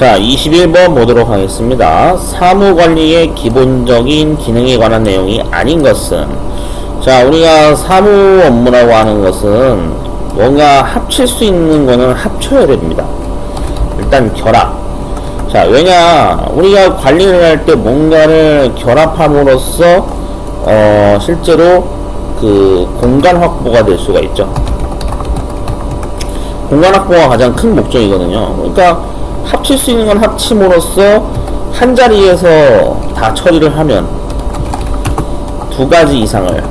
자, 21번 보도록 하겠습니다. 사무관리의 기본적인 기능에 관한 내용이 아닌 것은, 자, 우리가 사무 업무라고 하는 것은 뭔가 합칠 수 있는 거는 합쳐야 됩니다. 일단 결합. 자, 왜냐, 우리가 관리를 할 때 뭔가를 결합함으로써 실제로 그 공간 확보가 될 수가 있죠. 공간 확보가 가장 큰 목적이거든요. 그러니까 합칠 수 있는 건 합침으로써 한 자리에서 다 처리를 하면 두 가지 이상을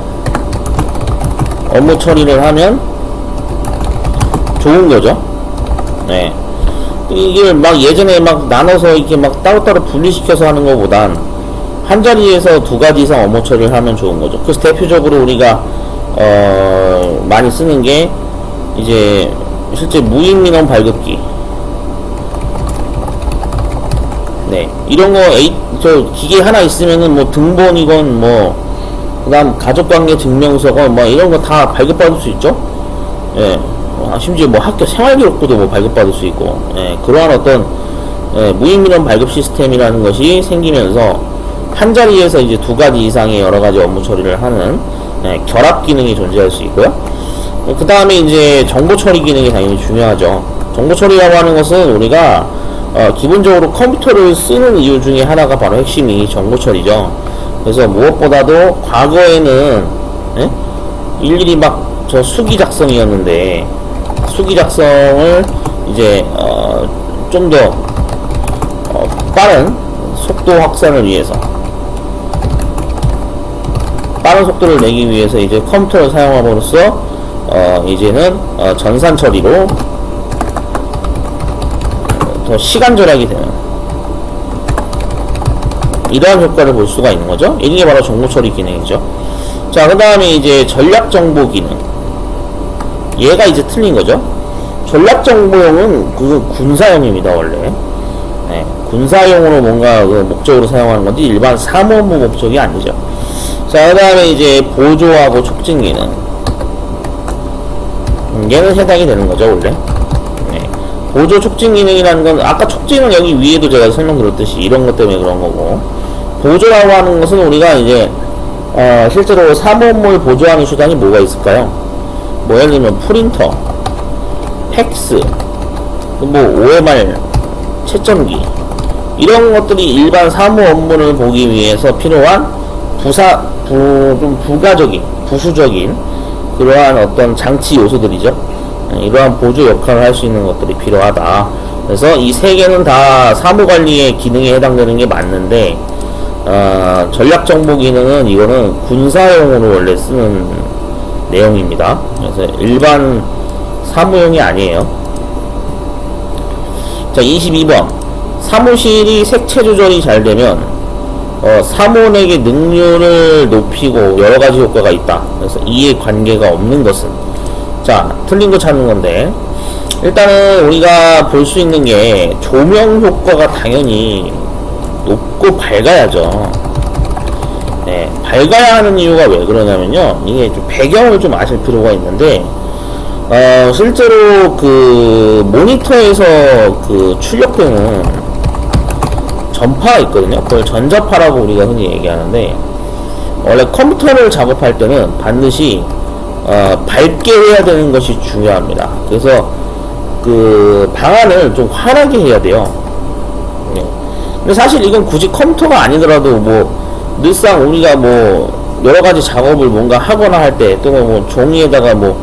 업무 처리를 하면 좋은 거죠. 네. 이게 막 예전에 막 나눠서 이렇게 막 따로따로 분리시켜서 하는 것보단 한 자리에서 두 가지 이상 업무 처리를 하면 좋은 거죠. 그래서 대표적으로 우리가 많이 쓰는 게 이제 실제 무인민원 발급기. 네. 이런 거 저 기계 하나 있으면은 뭐 등본이건 뭐 그다음 가족관계 증명서건 뭐 이런 거 다 발급받을 수 있죠. 예. 심지어 뭐 학교 생활기록부도 뭐 발급받을 수 있고, 예. 그러한 어떤 무인민원 발급 시스템이라는 것이 생기면서 한 자리에서 이제 두 가지 이상의 여러 가지 업무 처리를 하는 결합 기능이 존재할 수 있고요. 그 다음에 이제 정보 처리 기능이 당연히 중요하죠. 정보 처리라고 하는 것은 우리가 기본적으로 컴퓨터를 쓰는 이유 중에 하나가 바로 핵심이 정보 처리죠. 그래서 무엇보다도 과거에는 일일이 막 저 수기 작성이었는데 수기 작성을 이제 좀 더 빠른 속도 확산을 위해서 빠른 속도를 내기 위해서 이제 컴퓨터를 사용함으로써 이제는 전산 처리로 더 시간 절약이 되는 이러한 효과를 볼 수가 있는 거죠. 이게 바로 정보 처리 기능이죠. 자, 그 다음에 이제 전략 정보 기능. 얘가 이제 틀린 거죠. 전략 정보용은 그 군사용입니다, 원래. 네, 군사용으로 뭔가 그 목적으로 사용하는 건지 일반 사무 업무 목적이 아니죠. 자, 그 다음에 이제 보조하고 촉진 기능. 얘는 해당이 되는 거죠, 원래. 네. 보조 촉진 기능이라는 건 아까 촉진은 여기 위에도 제가 설명드렸듯이 이런 것 때문에 그런 거고, 보조라고 하는 것은 우리가 이제 실제로 사무 업무를 보조하는 수단이 뭐가 있을까요? 뭐 예를 들면 프린터, 팩스, 뭐 OMR 채점기 이런 것들이 일반 사무 업무를 보기 위해서 필요한 좀 부수적인 그러한 어떤 장치 요소들이죠. 이러한 보조 역할을 할 수 있는 것들이 필요하다. 그래서 이 세 개는 다 사무관리의 기능에 해당되는 게 맞는데 전략정보 기능은 이거는 군사용으로 원래 쓰는 내용입니다. 그래서 일반 사무용이 아니에요. 자, 22번 사무실이 색채 조절이 잘 되면 사무원에게 능률을 높이고 여러가지 효과가 있다. 그래서 이해 관계가 없는 것은, 자, 틀린 거 찾는 건데, 일단은 우리가 볼 수 있는 게 조명 효과가 당연히 높고 밝아야죠. 네, 밝아야 하는 이유가 왜 그러냐면요, 이게 좀 배경을 좀 아실 필요가 있는데, 실제로 그 모니터에서 그 출력되는 전파가 있거든요. 그걸 전자파라고 우리가 흔히 얘기하는데, 원래 컴퓨터를 작업할 때는 반드시 밝게 해야 되는 것이 중요합니다. 그래서 그 방안을 좀 환하게 해야 돼요. 네. 근데 사실 이건 굳이 컴퓨터가 아니더라도 뭐 늘상 우리가 뭐 여러가지 작업을 뭔가 하거나 할 때, 또 뭐 종이에다가 뭐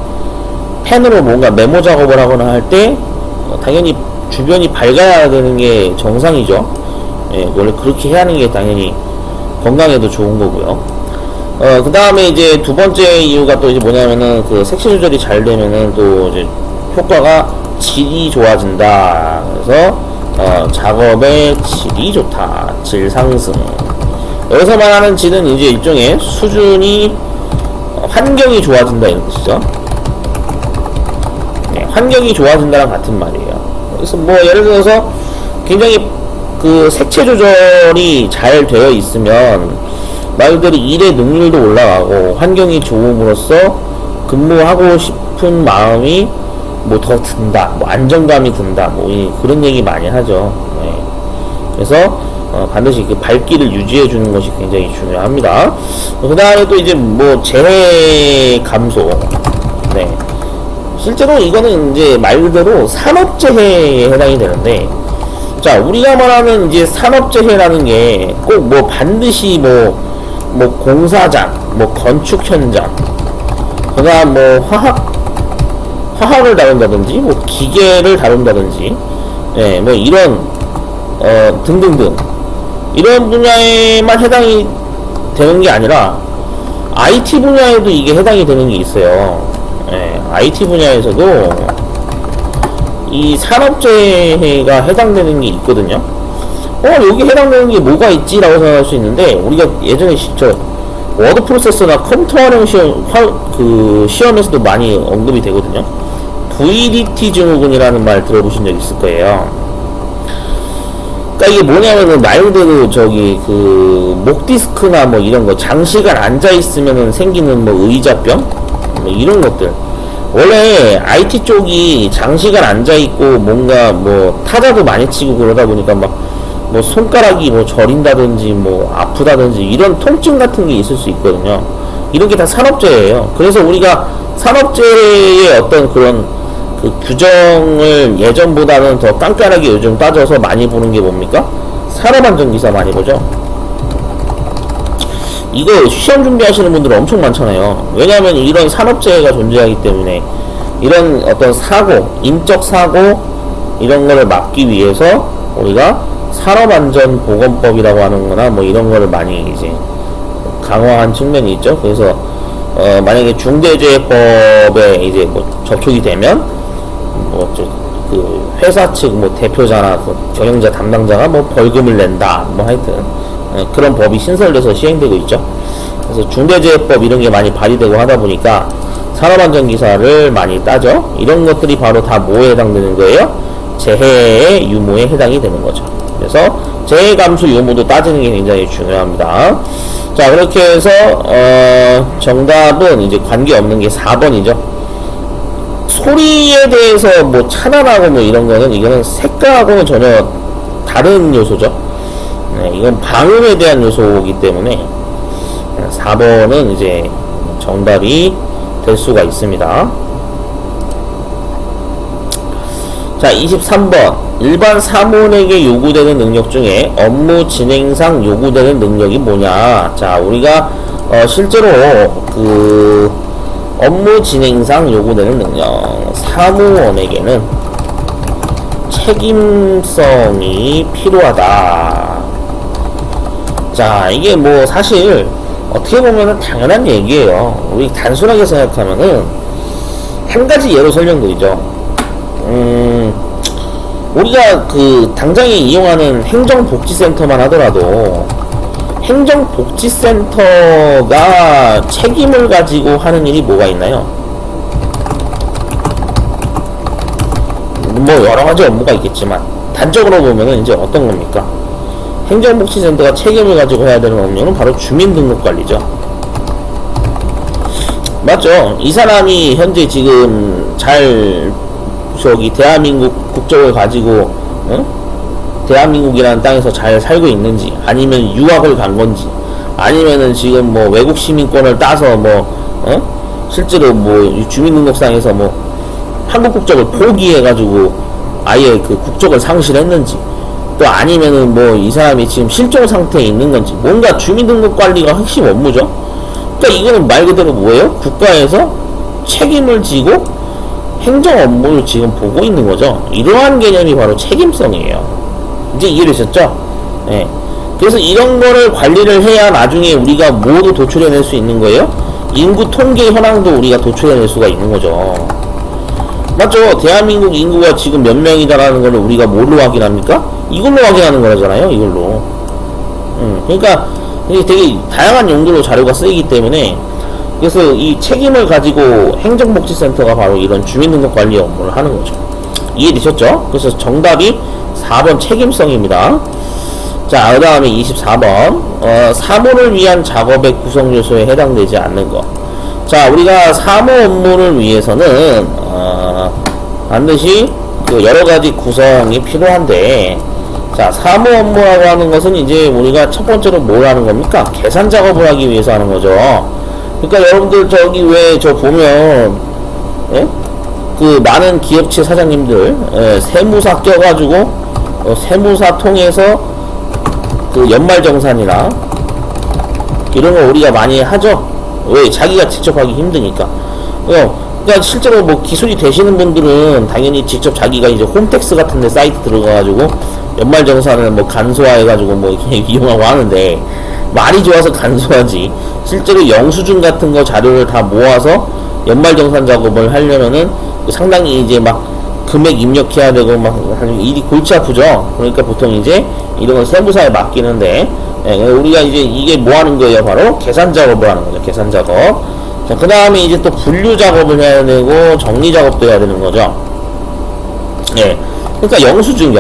펜으로 뭔가 메모 작업을 하거나 할 때 당연히 주변이 밝아야 되는 게 정상이죠. 예, 원래 그렇게 해야 하는 게 당연히 건강에도 좋은 거고요. 그 다음에 이제 두 번째 이유가 또 이제 뭐냐면은 그 색채 조절이 잘 되면은 또 이제 효과가 질이 좋아진다. 그래서 작업의 질이 좋다. 질 상승. 여기서 말하는 질은 이제 일종의 수준이 환경이 좋아진다 이런 뜻이죠. 네, 환경이 좋아진다랑 같은 말이에요. 그래서 뭐 예를 들어서 굉장히 그 색채 조절이 잘 되어 있으면 말 그대로 일의 능률도 올라가고 환경이 좋음으로써 근무하고 싶은 마음이 뭐 더 든다, 뭐 안정감이 든다, 뭐 그런 얘기 많이 하죠. 네. 그래서 반드시 그 밝기를 유지해 주는 것이 굉장히 중요합니다. 그 다음에 또 이제 뭐 재해 감소. 네. 실제로 이거는 이제 말 그대로 산업재해에 해당이 되는데, 자, 우리가 말하는 이제 산업재해라는 게 꼭 뭐 반드시 뭐 공사장, 뭐 건축 현장, 그 다음 뭐 화학을 다룬다든지, 뭐 기계를 다룬다든지, 예, 뭐 이런, 등등등. 이런 분야에만 해당이 되는 게 아니라, IT 분야에도 이게 해당이 되는 게 있어요. 예, IT 분야에서도 이 산업재해가 해당되는 게 있거든요. 여기 해당되는 게 뭐가 있지라고 생각할 수 있는데, 우리가 예전에 저 워드 프로세서나 컴퓨터 활용 시험에서도 많이 언급이 되거든요. VDT 증후군이라는 말 들어보신 적 있을 거예요. 그러니까 이게 뭐냐면은 말 그대로 저기 목 디스크나 뭐 이런 거 장시간 앉아 있으면은 생기는 뭐 의자병 뭐 이런 것들. 원래 IT 쪽이 장시간 앉아 있고 뭔가 뭐 타자도 많이 치고 그러다 보니까 막 뭐 손가락이 뭐 저린다든지 뭐 아프다든지 이런 통증 같은 게 있을 수 있거든요. 이런 게 다 산업재해예요. 그래서 우리가 산업재해의 어떤 그런 그 규정을 예전보다는 더 깐깐하게 요즘 따져서 많이 보는 게 뭡니까? 산업안전기사 많이 보죠. 이거 시험 준비하시는 분들 엄청 많잖아요. 왜냐하면 이런 산업재해가 존재하기 때문에 이런 어떤 사고, 인적 사고 이런 거를 막기 위해서 우리가 산업안전보건법이라고 하는 거나 뭐 이런 거를 많이 이제 강화한 측면이 있죠. 그래서 만약에 중대재해법에 이제 뭐 접촉이 되면 뭐 그 회사 측 뭐 대표자나 그 경영자 담당자가 뭐 벌금을 낸다 뭐 하여튼 그런 법이 신설돼서 시행되고 있죠. 그래서 중대재해법 이런 게 많이 발의되고 하다 보니까 산업안전기사를 많이 따져. 이런 것들이 바로 다 뭐에 해당되는 거예요? 재해의 유무에 해당이 되는 거죠. 그래서 재해 감수 유무도 따지는 게 굉장히 중요합니다. 자, 그렇게 해서 정답은 이제 관계없는 게 4번이죠. 소리에 대해서 뭐 차단하고 뭐 이런 거는 이거는 색깔하고는 전혀 다른 요소죠. 네, 이건 방음에 대한 요소이기 때문에 4번은 이제 정답이 될 수가 있습니다. 자, 23번. 일반 사무원에게 요구되는 능력 중에 업무 진행상 요구되는 능력이 뭐냐. 자, 우리가 실제로 그 업무 진행상 요구되는 능력, 사무원에게는 책임성이 필요하다. 자, 이게 뭐 사실 어떻게 보면은 당연한 얘기예요. 우리 단순하게 생각하면은 한 가지 예로 설명드리죠. 우리가 그 당장에 이용하는 행정복지센터만 하더라도 행정복지센터가 책임을 가지고 하는 일이 뭐가 있나요? 뭐 여러가지 업무가 있겠지만 단적으로 보면은 이제 어떤 겁니까? 행정복지센터가 책임을 가지고 해야 되는 업무는 바로 주민등록관리죠. 맞죠? 이 사람이 현재 지금 대한민국 국적을 가지고 대한민국이라는 땅에서 잘 살고 있는지, 아니면 유학을 간 건지, 아니면은 지금 뭐 외국 시민권을 따서 실제로 뭐 주민등록상에서 뭐 한국 국적을 포기해가지고 아예 그 국적을 상실했는지, 또 아니면은 뭐 이 사람이 지금 실종 상태에 있는 건지, 뭔가 주민등록 관리가 핵심 업무죠. 그러니까 이거는 말 그대로 뭐예요? 국가에서 책임을 지고 행정 업무를 지금 보고 있는 거죠. 이러한 개념이 바로 책임성이에요. 이제 이해되셨죠? 네. 그래서 이런 거를 관리를 해야 나중에 우리가 모두 도출해낼 수 있는 거예요. 인구 통계 현황도 우리가 도출해낼 수가 있는 거죠. 맞죠? 대한민국 인구가 지금 몇 명이다라는 걸 우리가 뭘로 확인합니까? 이걸로 확인하는 거잖아요. 이걸로. 그러니까 이게 되게 다양한 용도로 자료가 쓰이기 때문에, 그래서 이 책임을 가지고 행정복지센터가 바로 이런 주민등록관리 업무를 하는 거죠. 이해되셨죠? 그래서 정답이 4번 책임성입니다. 자, 그 다음에 24번. 사무를 위한 작업의 구성 요소에 해당되지 않는 것. 자, 우리가 사무 업무를 위해서는 반드시 그 여러 가지 구성이 필요한데, 자, 사무 업무라고 하는 것은 이제 우리가 첫 번째로 뭘 하는 겁니까? 계산 작업을 하기 위해서 하는 거죠. 그러니까 여러분들 저기 왜 저 보면, 예? 그 많은 기업체 사장님들, 예, 세무사 껴가지고, 세무사 통해서 그 연말정산이나 이런 거 우리가 많이 하죠. 왜? 자기가 직접 하기 힘드니까. 그러니까 실제로 뭐 기술이 되시는 분들은 당연히 직접 자기가 이제 홈택스 같은 데 사이트 들어가가지고 연말정산을 뭐 간소화해가지고 뭐 이렇게 이용하고 하는데, 말이 좋아서 간소하지 실제로 영수증 같은 거 자료를 다 모아서 연말정산 작업을 하려면은 상당히 이제 막 금액 입력해야 되고 막 일이 골치 아프죠. 그러니까 보통 이제 이런 건 세무사에 맡기는데, 예, 우리가 이제 이게 뭐 하는 거예요? 바로 계산 작업을 하는 거죠. 계산 작업. 자, 그 다음에 이제 또 분류 작업을 해야 되고 정리 작업도 해야 되는 거죠. 예. 그러니까 영수증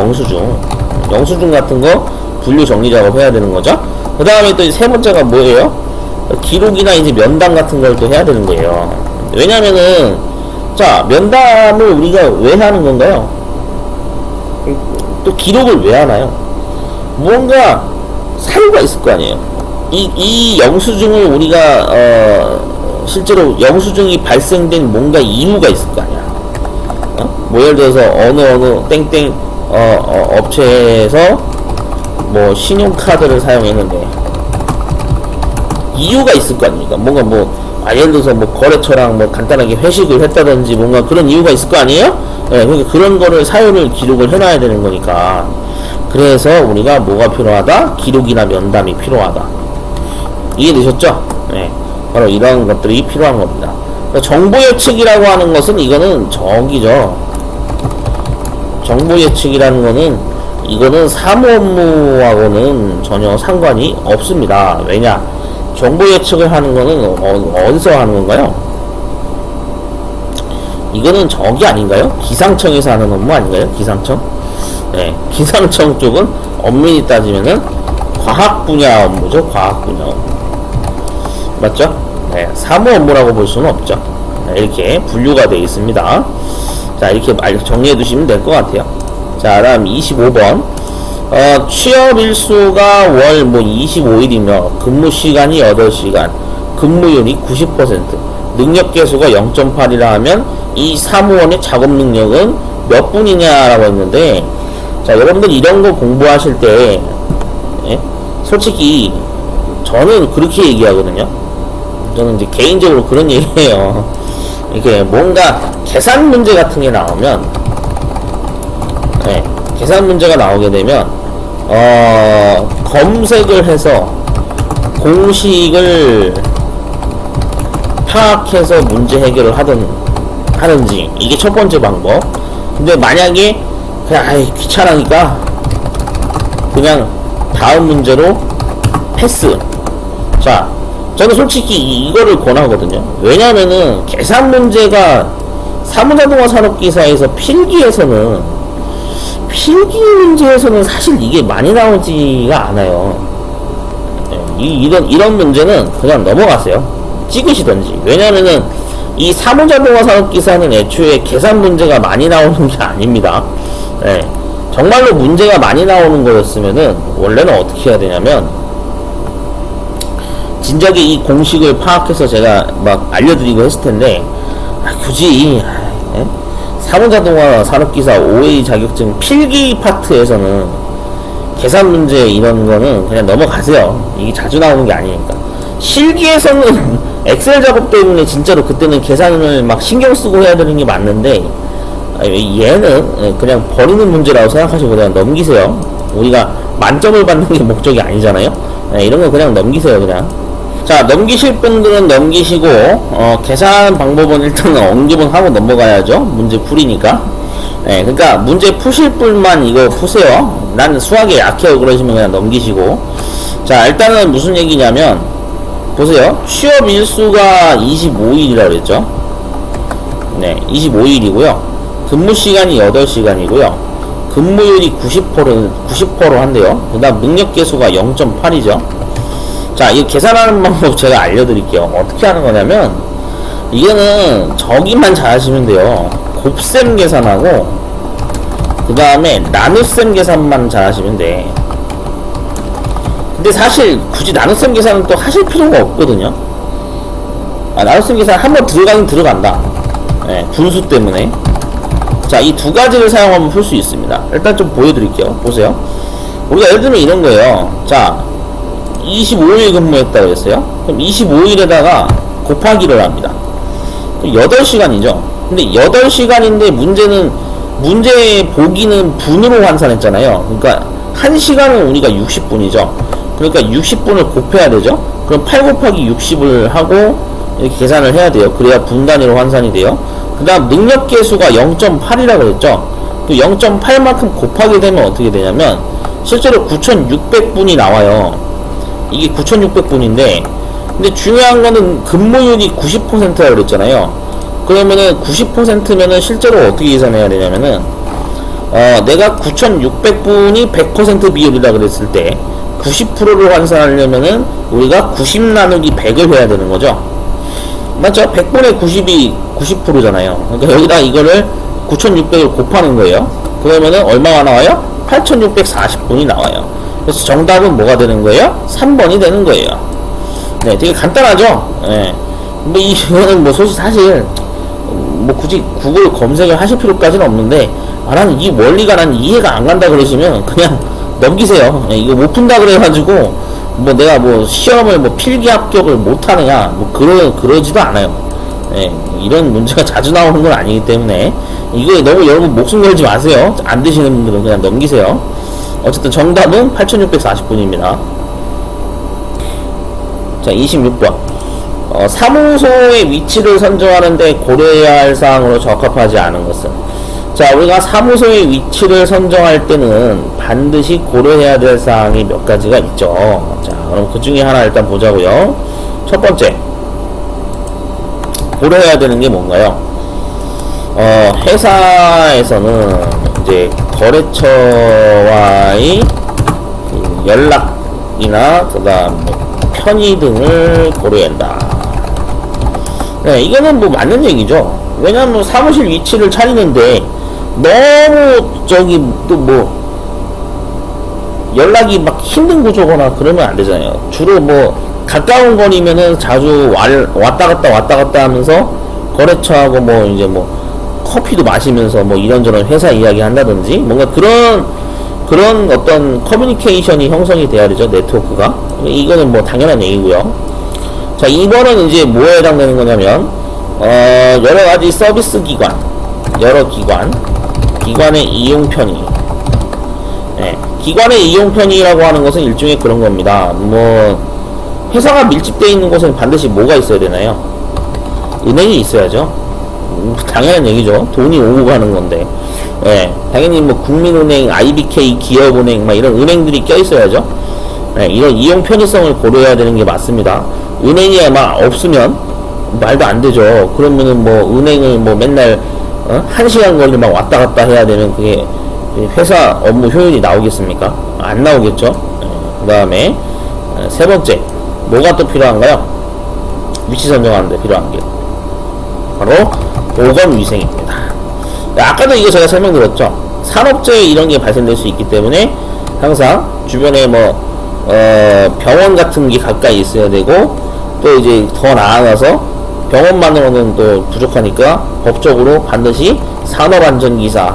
같은 거 분류 정리 작업 해야 되는 거죠. 그 다음에 또 세 번째가 뭐예요? 기록이나 이제 면담 같은 걸 또 해야 되는 거예요. 왜냐면은, 자, 면담을 우리가 왜 하는 건가요? 또 기록을 왜 하나요? 뭔가 사유가 있을 거 아니에요. 이 영수증을 우리가, 실제로 영수증이 발생된 뭔가 이유가 있을 거 아니야. 뭐 예를 들어서 어느 땡땡 업체에서 뭐 신용카드를 사용했는데 이유가 있을 거 아닙니까? 뭔가 뭐 예를 들어서 뭐 거래처랑 뭐 간단하게 회식을 했다든지 뭔가 그런 이유가 있을 거 아니에요? 예, 그러니까 그런 거를 사유를 기록을 해놔야 되는 거니까. 그래서 우리가 뭐가 필요하다? 기록이나 면담이 필요하다. 이해되셨죠? 예, 바로 이런 것들이 필요한 겁니다. 그러니까 정보 예측이라고 하는 것은 이거는 저기죠. 정보 예측이라는 거는 이거는 사무 업무하고는 전혀 상관이 없습니다. 왜냐? 정보 예측을 하는 거는 어디서 하는 건가요? 이거는 저기 아닌가요? 기상청에서 하는 업무 아닌가요? 기상청? 네, 기상청 쪽은 엄밀히 따지면은 과학 분야 업무죠. 과학 분야 업무. 맞죠? 네, 사무 업무라고 볼 수는 없죠. 네, 이렇게 분류가 되어 있습니다. 자, 이렇게 정리해 두시면 될 것 같아요. 자, 다음 25번. 취업일수가 월 뭐 25일이며 근무시간이 8시간, 근무율이 90%, 능력계수가 0.8이라 하면 이 사무원의 작업 능력은 몇 분이냐라고 했는데, 자, 여러분들 이런 거 공부하실 때, 예? 솔직히 저는 그렇게 얘기하거든요. 저는 이제 개인적으로 그런 얘기해요. 이렇게 뭔가 계산 문제 같은 게 나오면, 예, 계산 문제가 나오게 되면 검색을 해서 공식을 파악해서 문제 해결을 하든지, 이게 첫 번째 방법. 근데 만약에 그냥 귀찮으니까 그냥 다음 문제로 패스. 자, 저는 솔직히 이거를 권하거든요. 왜냐면은 계산 문제가 사무자동화 산업기사에서 필기 문제에서는 사실 이게 많이 나오지가 않아요. 이런 문제는 그냥 넘어가세요. 찍으시던지. 왜냐면은 이 사무자동화 산업기사는 애초에 계산 문제가 많이 나오는 게 아닙니다. 네, 정말로 문제가 많이 나오는 거였으면은 원래는 어떻게 해야 되냐면, 진작에 이 공식을 파악해서 제가 막 알려드리고 했을 텐데, 굳이 사무자동화 산업기사 OA 자격증 필기 파트에서는 계산 문제 이런 거는 그냥 넘어가세요. 이게 자주 나오는 게 아니니까. 실기에서는 엑셀 작업 때문에 진짜로 그때는 계산을 막 신경 쓰고 해야 되는 게 맞는데, 얘는 그냥 버리는 문제라고 생각하시고 그냥 넘기세요. 우리가 만점을 받는 게 목적이 아니잖아요. 이런 거 그냥 넘기세요, 그냥. 자, 넘기실 분들은 넘기시고, 계산 방법은 일단 언급은 하고 넘어가야죠. 문제 풀이니까. 네, 그러니까 문제 푸실 분만 이거 푸세요. 나는 수학에 약해요. 그러시면 그냥 넘기시고. 자, 일단은 무슨 얘기냐면, 보세요. 취업 일수가 25일이라고 그랬죠. 네, 25일이고요. 근무 시간이 8시간이고요. 근무율이 90% 한대요. 그 다음 능력 계수가 0.8이죠. 자, 이 계산하는 방법 제가 알려드릴게요. 어떻게 하는 거냐면, 이거는 저기만 잘 하시면 돼요. 곱셈 계산하고 그 다음에 나눗셈 계산만 잘 하시면 돼. 근데 사실 굳이 나눗셈 계산은 또 하실 필요가 없거든요. 나눗셈 계산 한번 들어가긴 들어간다. 예, 분수 때문에. 자, 이 두 가지를 사용하면 풀 수 있습니다. 일단 좀 보여드릴게요. 보세요. 우리가 예를 들면 이런 거예요. 자, 25일 근무했다고 했어요. 그럼 25일에다가 곱하기를 합니다. 8시간이죠. 근데 8시간인데 문제 보기는 분으로 환산했잖아요. 그러니까 1시간은 우리가 60분이죠. 그러니까 60분을 곱해야 되죠. 그럼 8 곱하기 60을 하고 이렇게 계산을 해야 돼요. 그래야 분 단위로 환산이 돼요. 그 다음 능력계수가 0.8이라고 했죠. 그 0.8만큼 곱하게 되면 어떻게 되냐면 실제로 9600분이 나와요. 이게 9600분인데 근데 중요한 거는 근무율이 90%라고 그랬잖아요. 그러면은 90%면은 실제로 어떻게 계산해야 되냐면은 내가 9600분이 100% 비율이라 그랬을 때 90%를 환산하려면은 우리가 90 나누기 100을 해야 되는 거죠. 맞죠? 100분의 90이 90%잖아요. 그러니까 여기다 이거를 9600을 곱하는 거예요. 그러면은 얼마가 나와요? 8640분이 나와요. 그래서 정답은 뭐가 되는 거예요? 3번이 되는 거예요. 네, 되게 간단하죠? 네. 뭐 이거는 뭐 사실 뭐 굳이 구글 검색을 하실 필요까지는 없는데 나는 이 원리가 난 이해가 안 간다 그러시면 그냥 넘기세요. 네, 이거 못 푼다 그래가지고 뭐 내가 뭐 시험을 뭐 필기 합격을 못 하느냐 뭐 그러지도 않아요. 네, 이런 문제가 자주 나오는 건 아니기 때문에 이거 너무 여러분 목숨 걸지 마세요. 안 되시는 분들은 그냥 넘기세요. 어쨌든 정답은 8640분입니다. 자, 26번. 사무소의 위치를 선정하는데 고려해야 할 사항으로 적합하지 않은 것은? 자, 우리가 사무소의 위치를 선정할 때는 반드시 고려해야 될 사항이 몇 가지가 있죠. 자, 그럼 그 중에 하나 일단 보자고요. 첫 번째. 고려해야 되는 게 뭔가요? 회사에서는 이제 거래처와의 그 연락이나 그다음 편의 등을 고려한다. 네, 이거는 뭐 맞는 얘기죠. 왜냐면 사무실 위치를 차리는데 너무 저기 또 뭐 연락이 막 힘든 구조거나 그러면 안 되잖아요. 주로 뭐 가까운 거리면은 자주 왔다 갔다 하면서 거래처하고 뭐 이제 뭐 커피도 마시면서 뭐 이런저런 회사 이야기 한다든지 뭔가 그런 어떤 커뮤니케이션이 형성이 돼야 되죠. 네트워크가. 이거는 뭐 당연한 얘기고요. 자, 2번은 이제 뭐에 해당되는 거냐면 여러 가지 서비스 기관, 여러 기관의 이용 편의. 네, 기관의 이용 편의라고 하는 것은 일종의 그런 겁니다. 뭐 회사가 밀집되어 있는 곳은 반드시 뭐가 있어야 되나요? 은행이 있어야죠. 당연한 얘기죠. 돈이 오고 가는 건데. 예, 당연히 뭐 국민은행, IBK, 기업은행 막 이런 은행들이 껴 있어야죠. 예, 이런 이용 편의성을 고려해야 되는 게 맞습니다. 은행이 아마 없으면 말도 안 되죠. 그러면은 뭐 은행을 뭐 맨날 1시간 걸리 막 왔다 갔다 해야 되면 그게 회사 업무 효율이 나오겠습니까? 안 나오겠죠. 예, 그 다음에 세 번째 뭐가 또 필요한가요? 위치 선정하는데 필요한 게 바로 보건위생입니다. 아까도 이거 제가 설명드렸죠. 산업재해 이런 게 발생될 수 있기 때문에 항상 주변에 뭐 병원 같은 게 가까이 있어야 되고 또 이제 더 나아가서 병원만으로는 또 부족하니까 법적으로 반드시 산업안전기사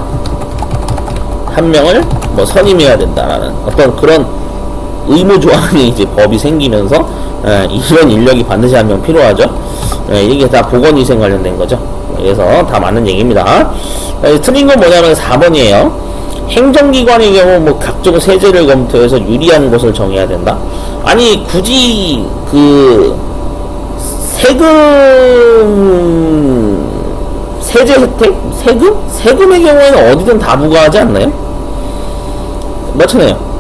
한 명을 뭐 선임해야 된다라는 어떤 그런 의무조항이 이제 법이 생기면서 이런 인력이 반드시 한 명 필요하죠. 이게 다 보건위생 관련된 거죠. 그래서 다 맞는 얘기입니다. 틀린 건 뭐냐면 4번이에요. 행정기관의 경우 뭐 각종 세제를 검토해서 유리한 곳을 정해야 된다. 아니 굳이 그 세제 혜택? 세금의 경우에는 어디든 다 부과하지 않나요? 맞잖아요.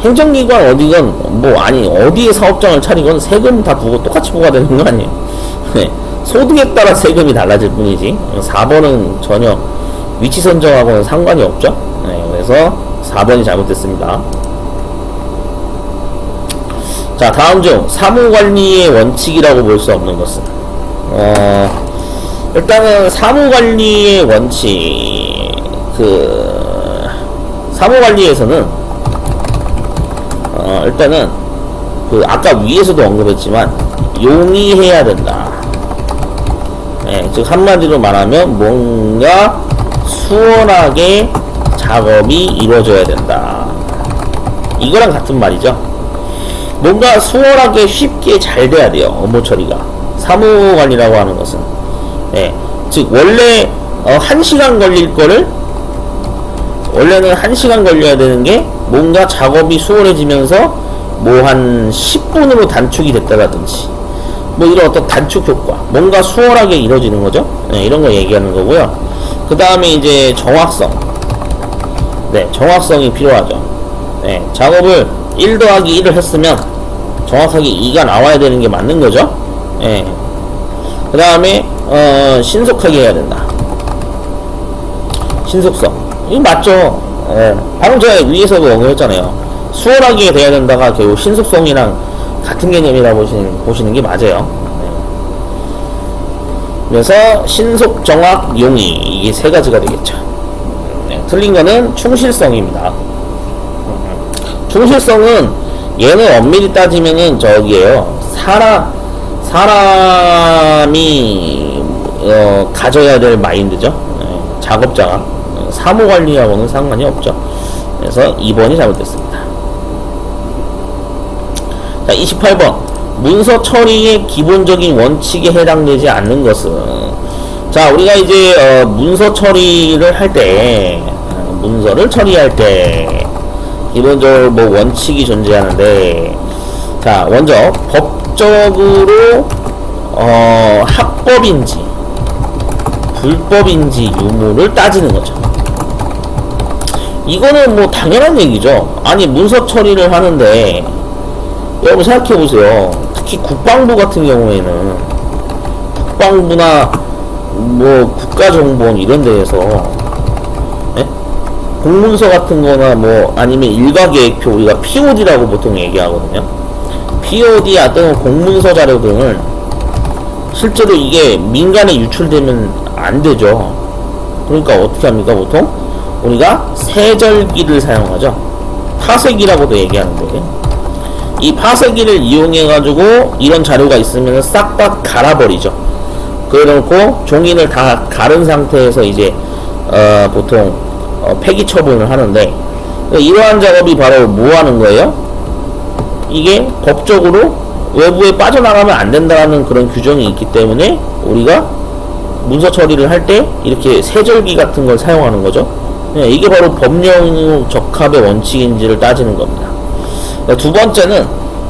행정기관 어디건 뭐 아니 어디에 사업장을 차리건 세금 다 똑같이 부과되는 거 아니에요? 네. 소득에 따라 세금이 달라질 뿐이지 4번은 전혀 위치 선정하고는 상관이 없죠. 네, 그래서 4번이 잘못됐습니다. 자, 다음 중 사무관리의 원칙이라고 볼 수 없는 것은 일단은 사무관리의 원칙 사무관리에서는 일단은 그 아까 위에서도 언급했지만 용이해야 된다. 예, 즉 한마디로 말하면 뭔가 수월하게 작업이 이루어져야 된다. 이거랑 같은 말이죠. 뭔가 수월하게 쉽게 잘 돼야 돼요. 업무 처리가. 사무관리라고 하는 것은. 예, 즉 원래 1시간 걸릴 거를 원래는 1시간 걸려야 되는 게 뭔가 작업이 수월해지면서 뭐 한 10분으로 단축이 됐다라든지 뭐 이런 어떤 단축 효과, 뭔가 수월하게 이루어지는 거죠. 네, 이런 거 얘기하는 거고요. 그 다음에 이제 정확성. 네, 정확성이 필요하죠. 네, 작업을 1 더하기 1을 했으면 정확하게 2가 나와야 되는 게 맞는 거죠. 네. 그 다음에 신속하게 해야 된다. 신속성. 이거 맞죠. 네. 방금 제가 위에서도 언급했잖아요. 수월하게 돼야 된다가 결국 신속성이랑 같은 개념이라고 보시는 게 맞아요. 네. 그래서 신속, 정확, 용이 이게 세 가지가 되겠죠. 네. 틀린 거는 충실성입니다. 충실성은 얘는 엄밀히 따지면은 저기에요. 사람이 가져야 될 마인드죠. 네. 작업자가 사무관리하고는 상관이 없죠. 그래서 2번이 잘못됐습니다. 자, 28번. 문서 처리의 기본적인 원칙에 해당되지 않는 것은, 자, 우리가 이제 문서 처리를 할 때, 문서를 처리할 때 기본적으로 뭐 원칙이 존재하는데, 자, 먼저 법적으로 합법인지 불법인지 유무를 따지는 거죠. 이거는 뭐 당연한 얘기죠. 아니, 문서 처리를 하는데 여러분 생각해보세요. 특히 국방부 같은 경우에는 국방부나 뭐 국가정보원 이런 데에서 네? 공문서 같은 거나 뭐 아니면 일가계획표, 우리가 POD라고 보통 얘기하거든요. POD 어떤 공문서 자료 등을 실제로 이게 민간에 유출되면 안 되죠. 그러니까 어떻게 합니까? 보통 우리가 세절기를 사용하죠. 파쇄기라고도 얘기하는데, 이 파쇄기를 이용해 가지고 이런 자료가 있으면 싹 다 갈아버리죠. 그래놓고 종이를 다 갈은 상태에서 이제 보통 폐기 처분을 하는데, 이러한 작업이 바로 뭐 하는 거예요? 이게 법적으로 외부에 빠져나가면 안 된다는 그런 규정이 있기 때문에 우리가 문서 처리를 할 때 이렇게 세절기 같은 걸 사용하는 거죠. 이게 바로 법령 적합의 원칙인지를 따지는 겁니다. 두 번째는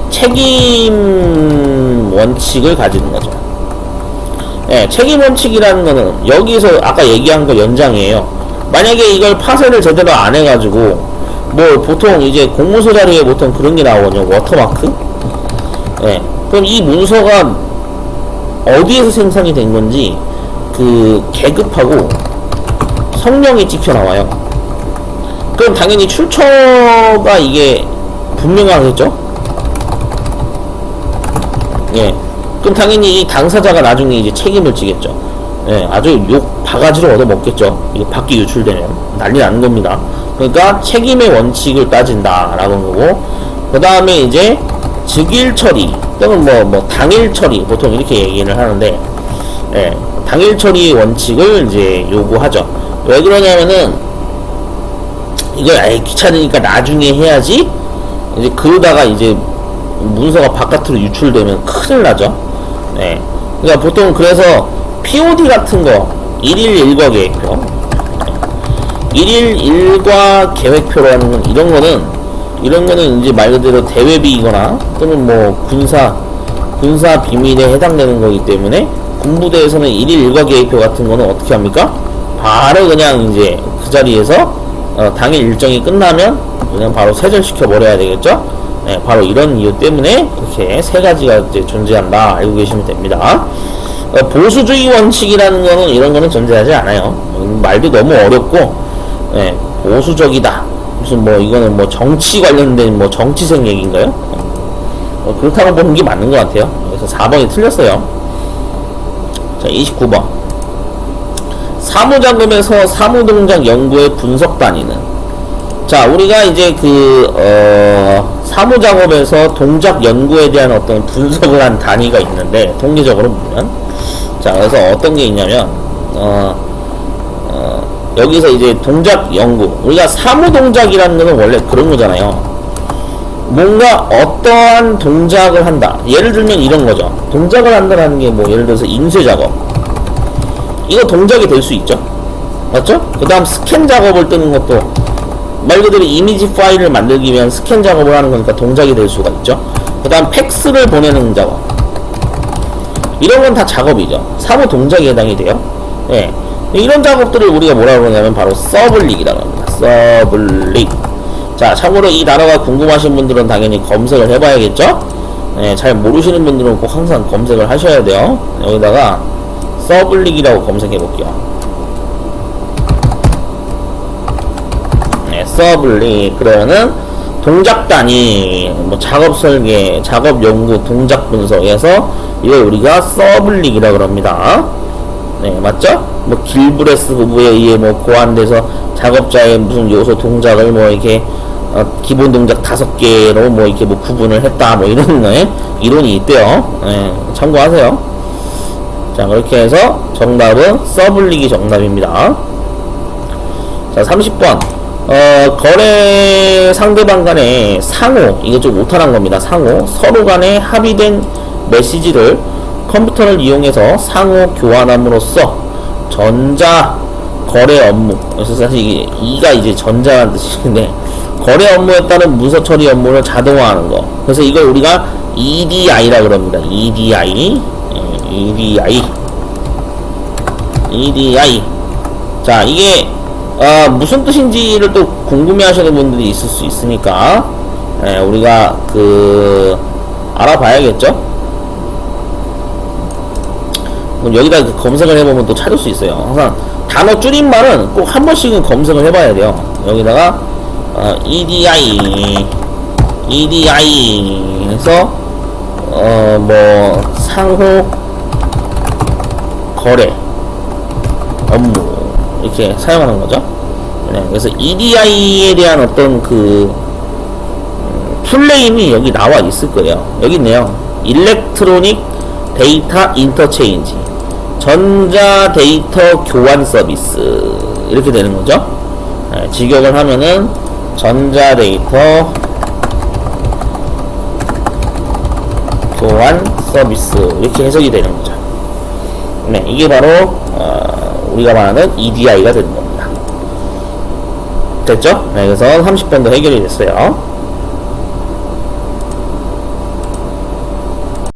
책임 원칙을 가지는 거죠. 책임 원칙이라는 거는 여기서 아까 얘기한 거 연장이에요. 만약에 이걸 파쇄를 제대로 안 해가지고 뭐 보통 이제 공문서 자료에 보통 그런 게 나오거든요. 워터마크. 그럼 이 문서가 어디에서 생산이 된 건지 그 계급하고 성명이 찍혀 나와요. 그럼 당연히 출처가 이게 분명하겠죠? 그럼 당연히 이 당사자가 나중에 이제 책임을 지겠죠. 아주 욕 바가지로 얻어먹겠죠. 이거 밖에 유출되면 난리 나는 겁니다. 그러니까 책임의 원칙을 따진다라는 거고, 그 다음에 이제 즉일 처리 또는 뭐 당일 처리, 보통 이렇게 얘기를 하는데, 당일 처리 원칙을 이제 요구하죠. 왜 그러냐면은 이걸 아예 귀찮으니까 나중에 해야지, 이제 그러다가 이제 문서가 바깥으로 유출되면 큰일 나죠. 그러니까 보통 그래서 POD 같은 거, 1일 1과 계획표, 1일 1과 계획표라는 건 이런 거는 이제 말 그대로 대외비이거나 또는 뭐 군사 비밀에 해당되는 거기 때문에 군부대에서는 1일 1과 계획표 같은 거는 어떻게 합니까? 바로 그냥 이제 그 자리에서 당일 일정이 끝나면 그냥 바로 세절시켜 버려야 되겠죠? 바로 이런 이유 때문에 이렇게 세 가지가 이제 존재한다, 알고 계시면 됩니다. 보수주의 원칙이라는 거는 이런 거는 존재하지 않아요. 말도 너무 어렵고, 보수적이다. 무슨 뭐 이거는 뭐 정치 관련된 뭐 정치생 얘기인가요? 그렇다고 보는 게 맞는 것 같아요. 그래서 4번이 틀렸어요. 자, 29번. 사무자금에서 사무동작 연구의 분석 단위는, 자, 우리가 이제 사무 작업에서 동작 연구에 대한 어떤 분석을 한 단위가 있는데, 통계적으로 보면. 자, 그래서 어떤 게 있냐면, 여기서 이제 동작 연구. 우리가 사무 동작이라는 거는 원래 그런 거잖아요. 뭔가 어떠한 동작을 한다. 예를 들면 이런 거죠. 동작을 한다는 게 뭐, 예를 들어서 인쇄 작업. 이거 동작이 될 수 있죠. 맞죠? 그 다음 스캔 작업을 뜨는 것도 말 그대로 이미지 파일을 만들기 위한 스캔 작업을 하는 거니까 동작이 될 수가 있죠. 그 다음 팩스를 보내는 작업, 이런 건 다 작업이죠. 사무 동작에 해당이 돼요. 예. 이런 작업들을 우리가 뭐라고 그러냐면 바로 서블릭이라고 합니다. 서블릭. 자, 참고로 이 단어가 궁금하신 분들은 당연히 검색을 해봐야겠죠. 예, 잘 모르시는 분들은 꼭 항상 검색을 하셔야 돼요. 여기다가 서블릭이라고 검색해 볼게요. 서블릭. 그러면은 동작 단위, 뭐 작업 설계, 작업 연구, 동작 분석에서 이걸 우리가 서블릭이라고 그럽니다. 네, 맞죠? 뭐 길브레스 부부에 의해 뭐 고안돼서 작업자의 무슨 요소 동작을 뭐 이렇게 기본 동작 5개로 뭐 이렇게 뭐 구분을 했다, 뭐 이런 이론이 있대요. 네, 참고하세요. 자, 그렇게 해서 정답은 서블릭이 정답입니다. 자, 30번. 거래 상대방 간의 상호, 이거 좀 오타난 겁니다. 상호, 서로 간에 합의된 메시지를 컴퓨터를 이용해서 상호 교환함으로써 전자 거래 업무, 그래서 사실 이가 이제 전자라는 뜻인데, 거래 업무에 따른 문서 처리 업무를 자동화하는 거. 그래서 이걸 우리가 EDI라 그럽니다. EDI. 자, 이게 무슨 뜻인지를 또 궁금해 하시는 분들이 있을 수 있으니까, 우리가 알아봐야겠죠? 여기다 검색을 해보면 또 찾을 수 있어요. 항상 단어 줄임말은 꼭 한 번씩은 검색을 해봐야 돼요. 여기다가, EDI에서, 뭐, 상호 거래 업무, 이렇게 사용하는 거죠. 네, 그래서 EDI에 대한 어떤 풀네임이 여기 나와 있을 거예요. 여기 있네요. 일렉트로닉 데이터 인터체인지, 전자 데이터 교환 서비스, 이렇게 되는 거죠. 네, 직역을 하면은 전자 데이터 교환 서비스, 이렇게 해석이 되는 거죠. 네, 이게 바로 우리가 말하는 EDI가 되는 겁니다. 됐죠? 네, 그래서 30번도 해결이 됐어요.